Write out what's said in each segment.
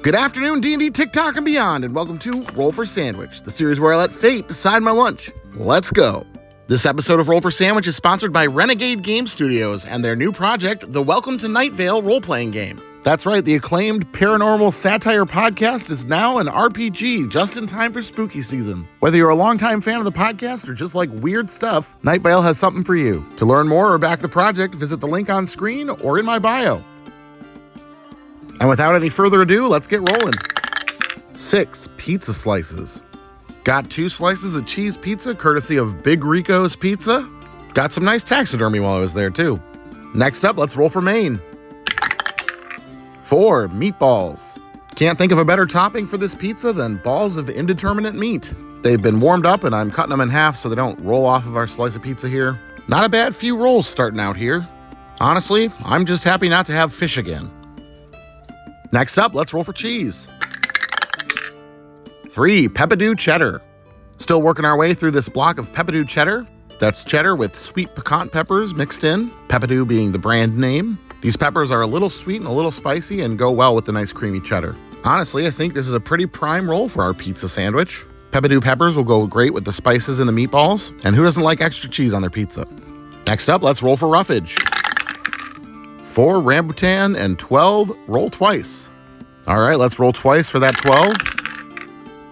Good afternoon, D&D, TikTok, and beyond, and welcome to Roll for Sandwich, the series where I let fate decide my lunch. Let's go. This episode of Roll for Sandwich is sponsored by Renegade Game Studios and their new project, the Welcome to Night Vale role-playing game. That's right, the acclaimed paranormal satire podcast is now an RPG just in time for spooky season. Whether you're a longtime fan of the podcast or just like weird stuff, Night Vale has something for you. To learn more or back the project, visit the link on screen or in my bio. And without any further ado, let's get rolling. 6 pizza slices. Got 2 slices of cheese pizza, courtesy of Big Rico's Pizza. Got some nice taxidermy while I was there, too. Next up, let's roll for main. 4 meatballs. Can't think of a better topping for this pizza than balls of indeterminate meat. They've been warmed up and I'm cutting them in half so they don't roll off of our slice of pizza here. Not a bad few rolls starting out here. Honestly, I'm just happy not to have fish again. Next up, let's roll for cheese. 3 Peppadew cheddar. Still working our way through this block of Peppadew cheddar. That's cheddar with sweet piquant peppers mixed in, Peppadew being the brand name. These peppers are a little sweet and a little spicy and go well with the nice creamy cheddar. Honestly, I think this is a pretty prime roll for our pizza sandwich. Peppadew peppers will go great with the spices and the meatballs, and who doesn't like extra cheese on their pizza? Next up, let's roll for roughage. 4 rambutan and 12 roll twice. All right, let's roll twice for that 12.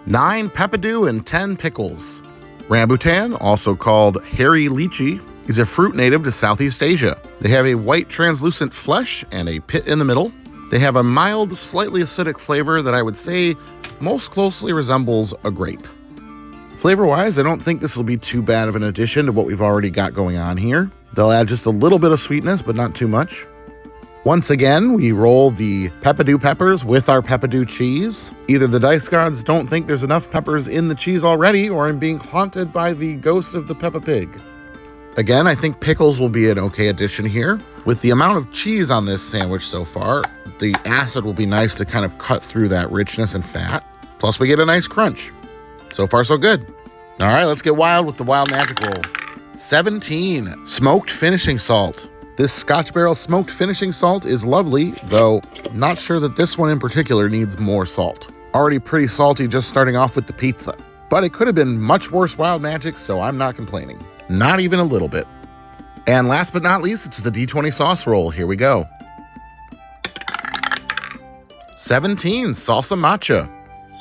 9 Peppadew and 10 pickles. Rambutan, also called hairy lychee, is a fruit native to Southeast Asia. They have a white translucent flesh and a pit in the middle. They have a mild, slightly acidic flavor that I would say most closely resembles a grape. Flavor-wise, I don't think this will be too bad of an addition to what we've already got going on here. They'll add just a little bit of sweetness, but not too much. Once again, we roll the Peppadew peppers with our Peppadew cheese. Either the dice gods don't think there's enough peppers in the cheese already, or I'm being haunted by the ghost of the Peppa Pig. Again, I think pickles will be an okay addition here. With the amount of cheese on this sandwich so far, the acid will be nice to kind of cut through that richness and fat. Plus we get a nice crunch. So far, so good. All right, let's get wild with the wild magic roll. 17, smoked finishing salt. This Scotch barrel smoked finishing salt is lovely, though not sure that this one in particular needs more salt. Already pretty salty just starting off with the pizza. But it could have been much worse wild magic, so I'm not complaining. Not even a little bit. And last but not least, it's the D20 sauce roll. Here we go. 17, salsa macha.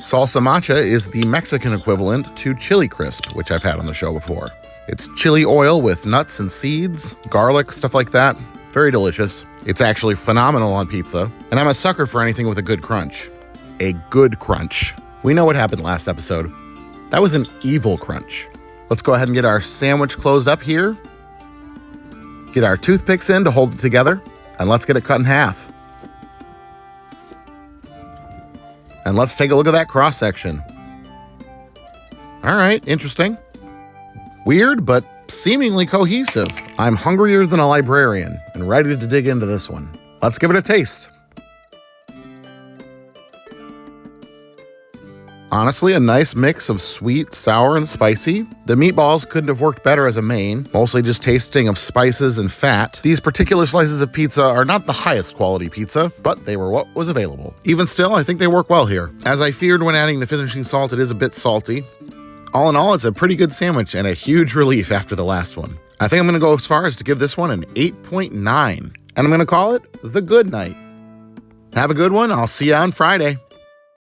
Salsa macha is the Mexican equivalent to chili crisp, which I've had on the show before. It's chili oil with nuts and seeds, garlic, stuff like that. Very delicious. It's actually phenomenal on pizza, and I'm a sucker for anything with a good crunch. A good crunch. We know what happened last episode. That was an evil crunch. Let's go ahead and get our sandwich closed up here. Get our toothpicks in to hold it together, and let's get it cut in half. And let's take a look at that cross section. All right, interesting. Weird, but seemingly cohesive. I'm hungrier than a librarian and ready to dig into this one. Let's give it a taste. Honestly, a nice mix of sweet, sour, and spicy. The meatballs couldn't have worked better as a main, mostly just tasting of spices and fat. These particular slices of pizza are not the highest quality pizza, but they were what was available. Even still, I think they work well here. As I feared when adding the finishing salt, it is a bit salty. All in all, it's a pretty good sandwich and a huge relief after the last one. I think I'm going to go as far as to give this one an 8.9, and I'm going to call it the good night. Have a good one. I'll see you on Friday.